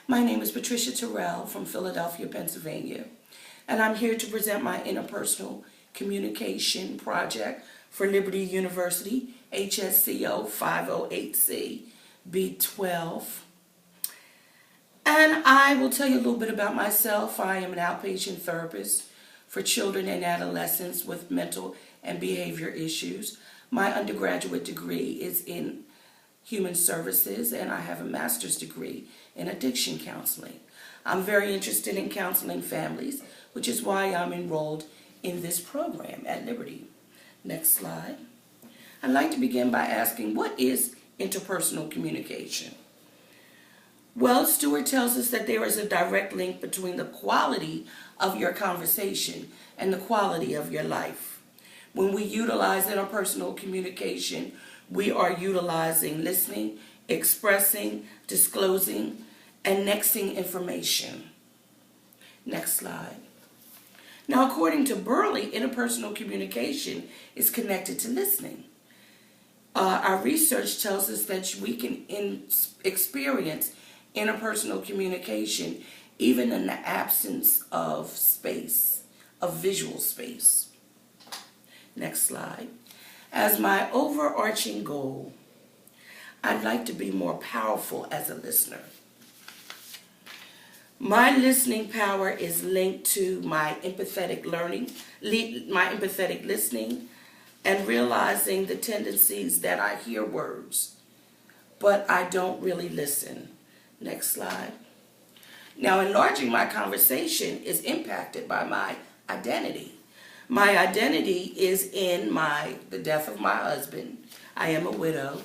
My name is Patricia Terrell from Philadelphia, Pennsylvania, and I'm here to present my interpersonal communication project for Liberty University, HSCO 508C B12. And I will tell you a little bit about myself. I am an outpatient therapist for children and adolescents with mental and behavior issues. My undergraduate degree is in human services, and I have a master's degree in addiction counseling. I'm very interested in counseling families, which is why I'm enrolled in this program at Liberty. Next slide. I'd like to begin by asking, what is interpersonal communication? Well, Stewart tells us that there is a direct link between the quality of your conversation and the quality of your life. When we utilize interpersonal communication, we are utilizing listening, expressing, disclosing, and nexting information. Next slide. Now, according to Burley, interpersonal communication is connected to listening. Our research tells us that we can experience interpersonal communication even in the absence of space, of visual space. Next slide. As my overarching goal, I'd like to be more powerful as a listener. My listening power is linked to my empathetic listening, and realizing the tendencies that I hear words, but I don't really listen. Next slide. Now, enlarging my conversation is impacted by my identity. My identity is in the death of my husband. I am a widow.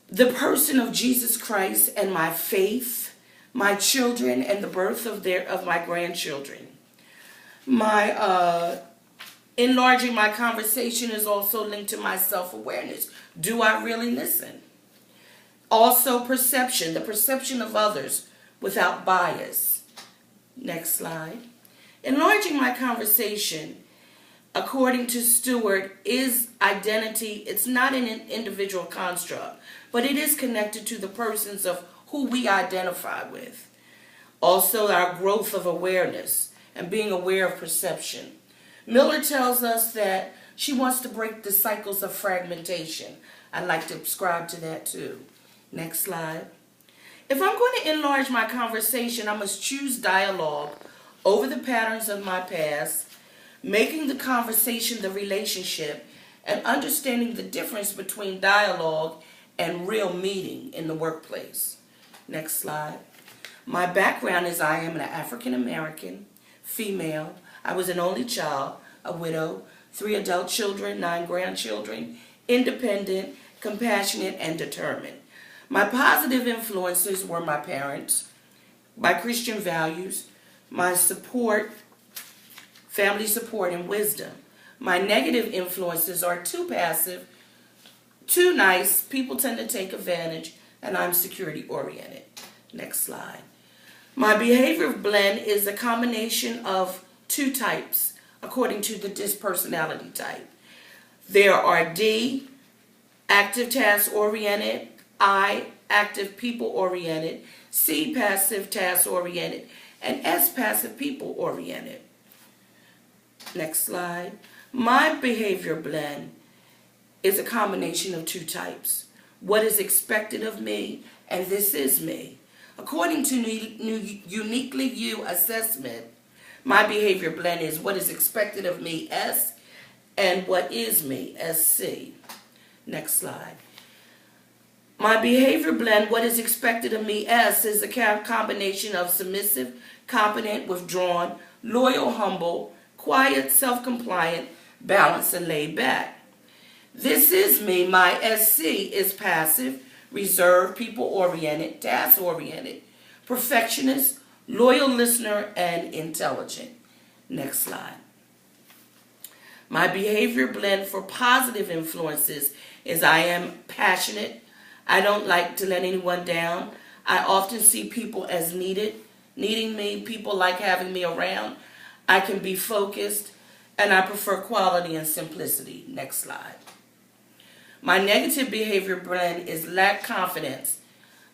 The person of Jesus Christ and my faith, my children, and the birth of my grandchildren. My enlarging my conversation is also linked to my self-awareness. Do I really listen? Also, perception, the perception of others without bias. Next slide. Enlarging my conversation, according to Stewart, is identity. It's not an individual construct, but it is connected to the persons of who we identify with. Also, our growth of awareness and being aware of perception. Miller tells us that she wants to break the cycles of fragmentation. I'd like to subscribe to that too. Next slide. If I'm going to enlarge my conversation, I must choose dialogue over the patterns of my past, making the conversation the relationship, and understanding the difference between dialogue and real meeting in the workplace. Next slide. My background is I am an African American, female. I was an only child, a widow, 3 adult children, 9 grandchildren, independent, compassionate, and determined. My positive influences were my parents, my Christian values, my support, family support, and wisdom. My negative influences are too passive, too nice, people tend to take advantage, and I'm security oriented. Next slide. My behavior blend is a combination of 2 types according to the dispersonality type. There are D, active task oriented, I, active people oriented, C, passive task oriented, and S, passive people oriented. Next slide. My behavior blend is a combination of 2 types. What is expected of me, and this is me. According to Uniquely You assessment, my behavior blend is what is expected of me, S, and what is me, SC. Next slide. My behavior blend, what is expected of me, S, is a combination of submissive, competent, withdrawn, loyal, humble, quiet, self-compliant, balanced, and laid back. This is me, my SC, is passive, reserved, people-oriented, task-oriented, perfectionist, loyal listener, and intelligent. Next slide. My behavior blend for positive influences is I am passionate. I don't like to let anyone down. I often see people as needing me. People like having me around. I can be focused, and I prefer quality and simplicity. Next slide. My negative behavior blend is lack confidence,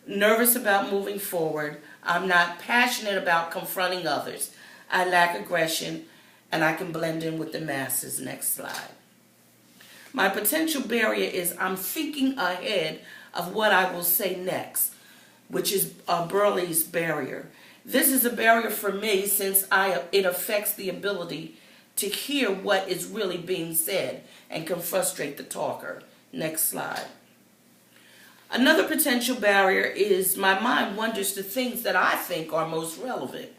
nervous about moving forward. I'm not passionate about confronting others. I lack aggression, and I can blend in with the masses. Next slide. My potential barrier is I'm thinking ahead of what I will say next, which is Burley's barrier. This is a barrier for me since it affects the ability to hear what is really being said and can frustrate the talker. Next slide. Another potential barrier is my mind wanders to things that I think are most relevant.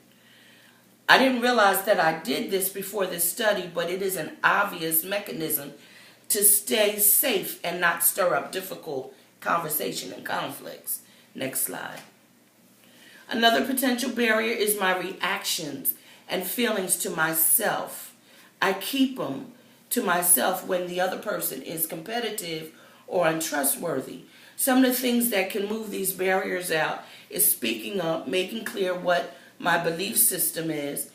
I didn't realize that I did this before this study, but it is an obvious mechanism to stay safe and not stir up difficult conversation and conflicts. Next slide. Another potential barrier is my reactions and feelings to myself. I keep them to myself when the other person is competitive or untrustworthy. Some of the things that can move these barriers out is speaking up, making clear what my belief system is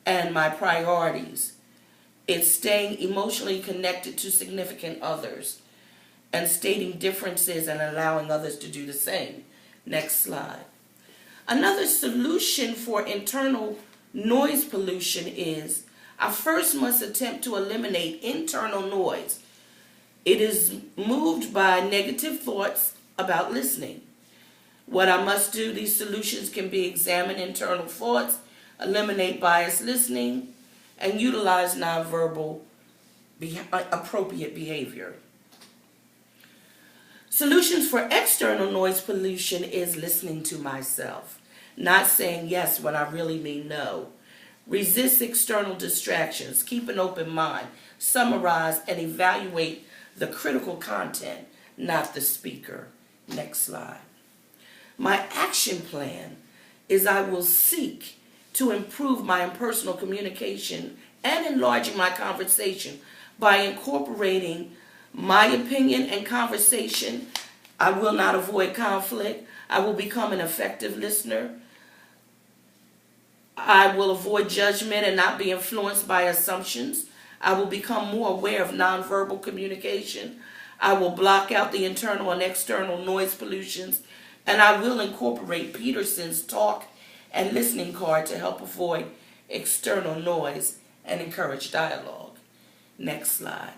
and my priorities. It's staying emotionally connected to significant others and stating differences and allowing others to do the same. Next slide. Another solution for internal noise pollution is I first must attempt to eliminate internal noise. It is moved by negative thoughts about listening. What I must do, these solutions can be examine internal thoughts, eliminate biased listening, and utilize nonverbal appropriate behavior. Solutions for external noise pollution is listening to myself, not saying yes when I really mean no. Resist external distractions, keep an open mind, summarize and evaluate the critical content, not the speaker. Next slide. My action plan is I will seek to improve my impersonal communication and enlarging my conversation by incorporating my opinion and conversation. I will not avoid conflict. I will become an effective listener. I will avoid judgment and not be influenced by assumptions. I will become more aware of nonverbal communication. I will block out the internal and external noise pollutions, and I will incorporate Peterson's talk and listening card to help avoid external noise and encourage dialogue. Next slide.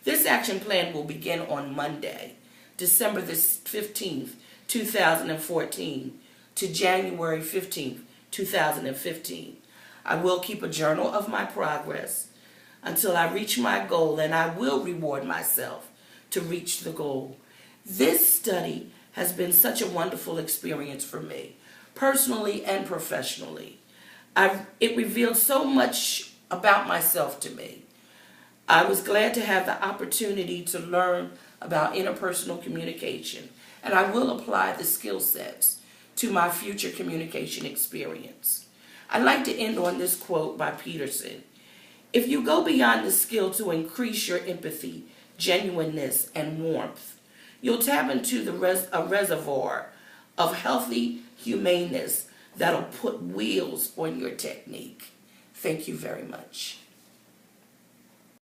This action plan will begin on Monday, December the 15th, 2014 to January 15th, 2015. I will keep a journal of my progress until I reach my goal, and I will reward myself to reach the goal. This study has been such a wonderful experience for me, personally and professionally. It revealed so much about myself to me. I was glad to have the opportunity to learn about interpersonal communication, and I will apply the skill sets to my future communication experience. I'd like to end on this quote by Peterson. If you go beyond the skill to increase your empathy, genuineness, and warmth, you'll tap into a reservoir of healthy humaneness that'll put wheels on your technique. Thank you very much.